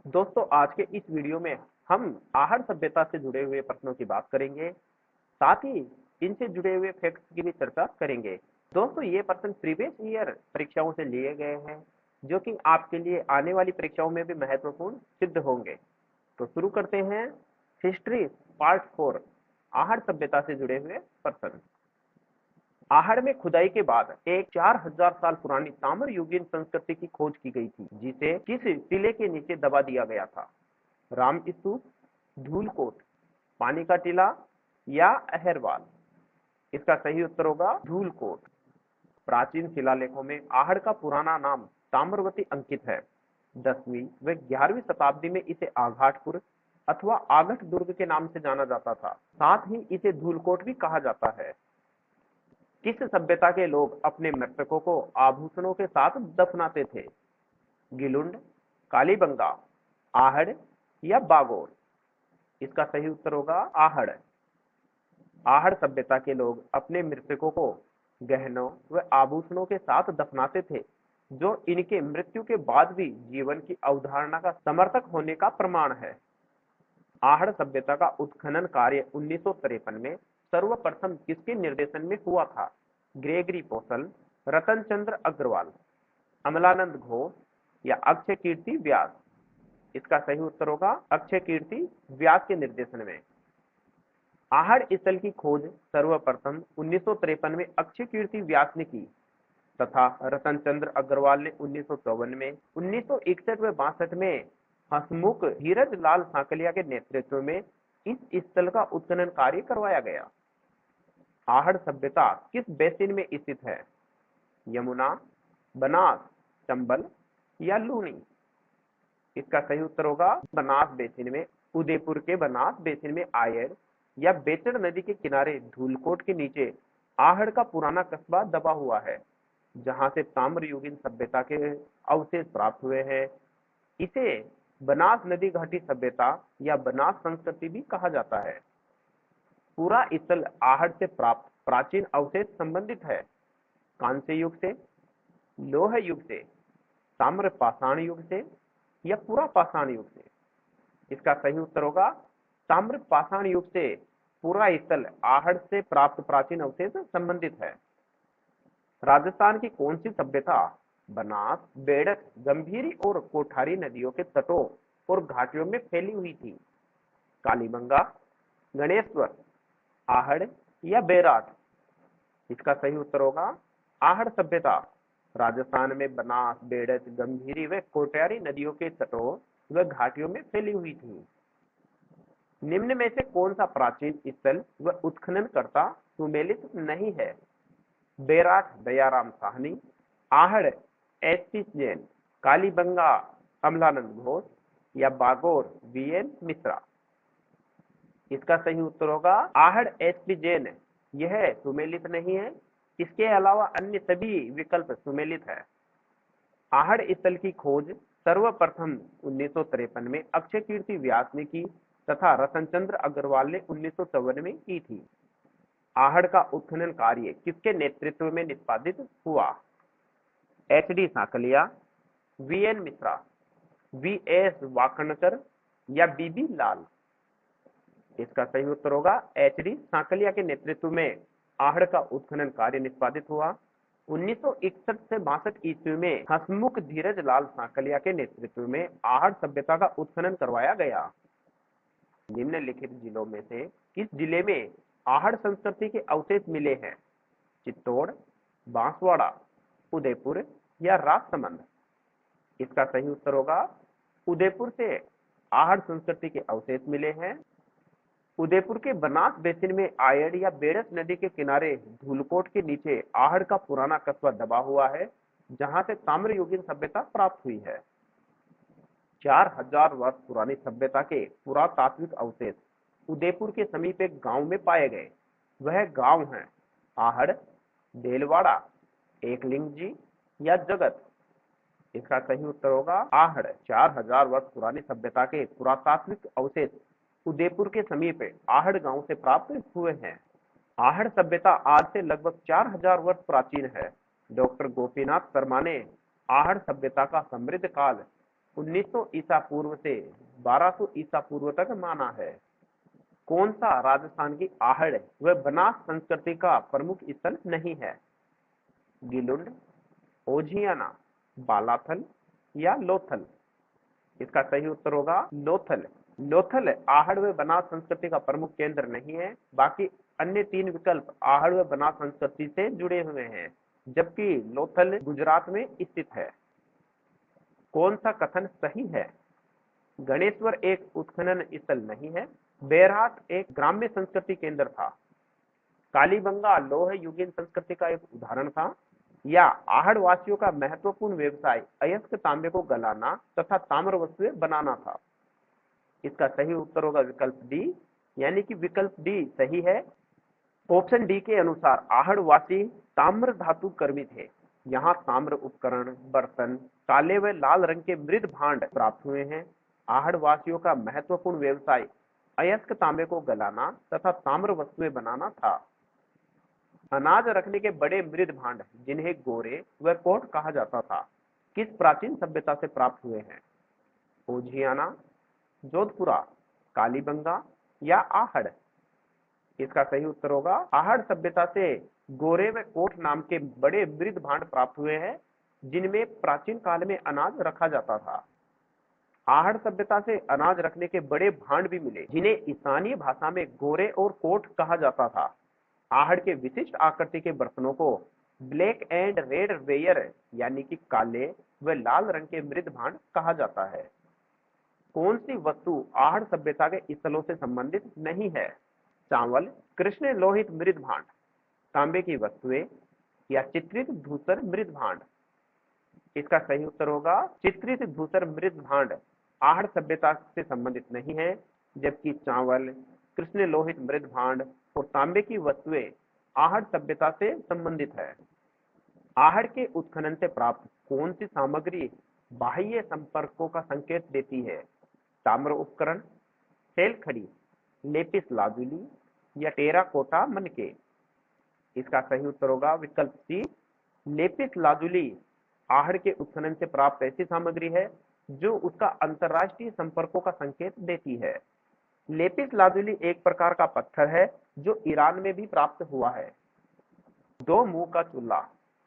दोस्तों आज के इस वीडियो में हम आहड़ सभ्यता से जुड़े हुए प्रश्नों की बात करेंगे। साथ ही इनसे जुड़े हुए फैक्ट्स की भी चर्चा करेंगे। दोस्तों ये प्रश्न प्रीवियस ईयर परीक्षाओं से लिए गए हैं जो कि आपके लिए आने वाली परीक्षाओं में भी महत्वपूर्ण सिद्ध होंगे। तो शुरू करते हैं हिस्ट्री पार्ट 4 आहड़ सभ्यता से जुड़े हुए प्रश्न। आहड़ में खुदाई के बाद एक 4000 साल पुरानी ताम्र युगीन संस्कृति की खोज की गई थी जिसे किस टीले के नीचे दबा दिया गया था? राम स्तूप, धूलकोट, पानी का टीला या अहरवाल? इसका सही उत्तर होगा धूलकोट। प्राचीन शिलालेखों में आहड़ का पुराना नाम ताम्रवती अंकित है। 10वीं व 11वीं शताब्दी में इसे आघाटपुर अथवा आगठ दुर्ग के नाम से जाना जाता था। साथ ही इसे धूलकोट भी कहा जाता है। किस सभ्यता के लोग अपने मृतकों को आभूषणों के साथ दफनाते थे? गिलुंड, कालीबंगा, आहड़ या बागोर? इसका सही उत्तर होगा आहड़। आहड़ सभ्यता के लोग अपने मृतकों को गहनों व आभूषणों के साथ दफनाते थे जो इनके मृत्यु के बाद भी जीवन की अवधारणा का समर्थक होने का प्रमाण है। आहड़ सभ्यता का उत्खनन कार्य 1953 में सर्वप्रथम किसके निर्देशन में हुआ था? ग्रेगरी पोसल, रतन चंद्र अग्रवाल, अमलानंद घोष या अक्षय कीर्ति व्यास? इसका सही उत्तर होगा अक्षय कीर्ति व्यास के निर्देशन में। आहड़ स्थल की खोज सर्वप्रथम 1953 में अक्षय कीर्ति व्यास ने की तथा रतन चंद्र अग्रवाल ने 1954 में, 1961 व 62 में हसमुख धीरज लाल सांकलिया के नेतृत्व में इस स्थल का उत्खनन कार्य करवाया गया। आहड़ सभ्यता किस बेसिन में स्थित है? यमुना, बनास, चंबल या लूनी? इसका सही उत्तर होगा बनास बेसिन में। उदयपुर के बनास बेसिन में आयर या बेचड़ नदी के किनारे धूलकोट के नीचे आहड़ का पुराना कस्बा दबा हुआ है जहां से ताम्रयुगीन सभ्यता के अवशेष प्राप्त हुए हैं। इसे बनास नदी घाटी सभ्यता या बनास संस्कृति भी कहा जाता है। पूरा स्थल आहड़ से प्राप्त प्राचीन अवशेष संबंधित है कांस्य युग से, लोह युग से, ताम्र पाषाण युग से या पूरा पाषाण युग से? इसका सही उत्तर होगा ताम्र पाषाण युग से पूरा स्थल आहड़ से प्राप्त प्राचीन अवशेष संबंधित है। राजस्थान की कौन सी सभ्यता बनास, बेड़क, गंभीरी और कोठारी नदियों के तटों और घाटियों में फैली हुई थी? कालीबंगा, गणेश्वर, आहड़ या बेराट? इसका सही उत्तर होगा आहड़ सभ्यता राजस्थान में बनास, बेड़क, गंभीरी व कोठारी नदियों के तटों व घाटियों में फैली हुई थी। निम्न में से कौन सा प्राचीन स्थल व उत्खननकर्ता सुमेलित नहीं है? बेराट दयाराम साहनी, आहड़ एस.सी. जैन, कालीबंगा अमलानंद घोष या बागोर वी.एन. मिश्रा? इसका सही उत्तर होगा आहड़ एस.पी. जैन। यह सुमेलित नहीं है। इसके अलावा अन्य सभी विकल्प सुमेलित है। आहड़ स्थल की खोज सर्वप्रथम 1953 में अक्षय कीर्ति व्यास ने की तथा रतन चंद्र अग्रवाल ने 1954 में की थी। आहड़ का उत्खनन कार्य किसके नेतृत्व में निष्पादित हुआ? HD. Sankalia, VN. Mishra, VS. Wakankar या बी.बी. लाल? इसका सही उत्तर होगा एच.डी. सांकलिया के नेतृत्व में आहड़ का उत्खनन कार्य निष्पादित हुआ। 1961 से 62 ईस्वी में हसमुख धीरज लाल सांकलिया के नेतृत्व में आहड़ सभ्यता का उत्खनन करवाया गया। निम्नलिखित जिलों में से किस जिले में आहड़ संस्कृति के अवशेष मिले हैं? चित्तौड़, बांसवाड़ा, उदयपुर या राजसमंद? इसका सही उत्तर होगा उदयपुर से आहड़ संस्कृति के अवशेष मिले हैं। उदयपुर के बनास बेसिन में आयड़ या बेड़क नदी के किनारे धूलकोट के नीचे आहड़ का पुराना कस्बा दबा हुआ है जहां से ताम्रयुगीन सभ्यता प्राप्त हुई है। 4000 वर्ष पुरानी सभ्यता के पुरातात्विक अवशेष उदयपुर के समीप एक गांव में पाए गए। वह गांव है आहड़, देलवाड़ा, एकलिंग जी या जगत? इसका सही उत्तर होगा आहड़। 4000 वर्ष पुरानी सभ्यता के पुरातात्विक अवशेष उदयपुर के समीप आहड़ गांव से प्राप्त हुए हैं। आहड़ सभ्यता आज से लगभग 4000 वर्ष प्राचीन है। डॉक्टर गोपीनाथ शर्मा ने आहड़ सभ्यता का समृद्ध काल 1900 ईसा पूर्व से 1200 ईसा पूर्व तक माना है। कौन सा राजस्थान की आहड़ व बनास संस्कृति का प्रमुख स्थल नहीं है? गिलुंड, ओझियाना, बालाथल या लोथल? इसका सही उत्तर होगा लोथल। लोथल आहड़ व बनास संस्कृति का प्रमुख केंद्र नहीं है, बाकी अन्य तीन विकल्प आहड़ व बनास संस्कृति से जुड़े हुए हैं, जबकि लोथल गुजरात में स्थित है। कौन सा कथन सही है? गणेश्वर एक उत्खनन स्थल नहीं है, बैरहाट एक ग्राम्य संस्कृति केंद्र था, कालीबंगा लोह युगीन संस्कृति का एक उदाहरण था, या आहड़ वासियों का महत्वपूर्ण व्यवसाय अयस्क तांबे को गलाना तथा ताम्र वस्तुएं बनाना था। इसका सही उत्तर होगा विकल्प डी, यानी कि विकल्प डी सही है। ऑप्शन डी के अनुसार आहड़ वासी ताम्र धातु कर्मी थे। यहाँ ताम्र उपकरण, बर्तन, काले व लाल रंग के मृद भांड प्राप्त हुए हैं। आहड़ वासियों का महत्वपूर्ण व्यवसाय अयस्क तांबे को गलाना तथा ताम्र वस्तुएं बनाना था। अनाज रखने के बड़े मृद भांड, जिन्हें गोरे व कोट कहा जाता था, किस प्राचीन सभ्यता से प्राप्त हुए हैं? ओझियाना, जोधपुरा, कालीबंगा या आहड़? इसका सही उत्तर होगा आहड़ सभ्यता से गोरे व कोट नाम के बड़े मृद भांड प्राप्त हुए हैं, जिनमें प्राचीन काल में अनाज रखा जाता था। आहड़ सभ्यता से अनाज रखने के बड़े भांड भी मिले, जिन्हें स्थानीय भाषा में गोरे और कोट कहा जाता था। आहड़ के विशिष्ट आकृति के बर्तनों को ब्लैक एंड रेड वेयर, यानी कि काले व लाल रंग के मृद भांड कहा जाता है। कौन सी वस्तु आहड़ सभ्यता के स्थलों से संबंधित नहीं है? चावल, कृष्ण लोहित मृद भांड, तांबे की वस्तुएं या चित्रित धूसर मृद भांड? इसका सही उत्तर होगा चित्रित धूसर मृद भांड आहड़ सभ्यता से संबंधित नहीं है, जबकि चावल, कृष्ण लोहित मृद भांड और तांबे की वस्तुएं आहड़ सभ्यता से संबंधित है। आहड़ के उत्खनन से प्राप्त कौन सी सामग्री बाह्य संपर्कों का संकेत देती है? ताम्र उपकरण, सेल खड़ी, लेपिस लाजुली या टेराकोटा मनके? इसका सही उत्तर होगा विकल्प सी, लेपिस लाजुली आहड़ के उत्खनन से प्राप्त ऐसी सामग्री है जो उसका अंतरराष्ट्रीय संपर्कों का संकेत देती है। लेपिस लाजुली एक प्रकार का पत्थर है जो ईरान में भी प्राप्त हुआ है। दो मुंह का चूल्हा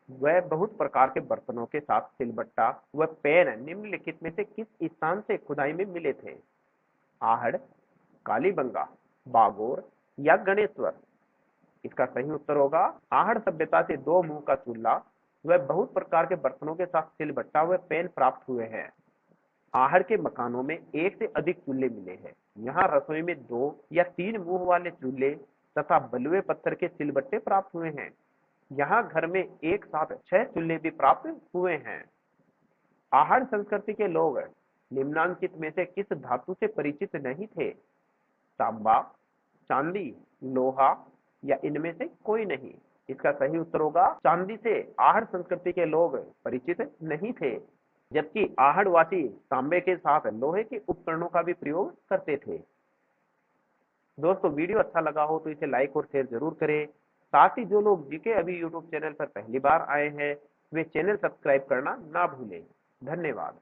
व बहुत प्रकार के बर्तनों के साथ सिलबट्टा व पैन निम्नलिखित में से किस स्थान से खुदाई में मिले थे? आहड़, कालीबंगा, बागोर या गणेश्वर? इसका सही उत्तर होगा आहड़ सभ्यता से दो मुंह का चूल्हा व बहुत प्रकार के बर्तनों के साथ सिलबट्टा व पैन प्राप्त हुए हैं। आहड़ के मकानों में एक से अधिक चूल्हे मिले हैं। यहाँ रसोई में 2 या 3 मुंह वाले चूल्हे तथा बलुए पत्थर के सिलबट्टे प्राप्त हुए हैं। यहाँ घर में एक साथ 6 चूल्हे भी प्राप्त हुए हैं। आहड़ संस्कृति के लोग निम्नांकित में से किस धातु से परिचित नहीं थे? तांबा, चांदी, लोहा या इनमें से कोई नहीं? इसका सही उत्तर होगा चांदी से आहड़ संस्कृति के लोग परिचित नहीं थे, जबकि आहड़वासी तांबे के साथ लोहे के उपकरणों का भी प्रयोग करते थे। दोस्तों, वीडियो अच्छा लगा हो तो इसे लाइक और शेयर जरूर करें। साथ ही जो लोग जीके अभी यूट्यूब चैनल पर पहली बार आए हैं, वे चैनल सब्सक्राइब करना ना भूलें। धन्यवाद।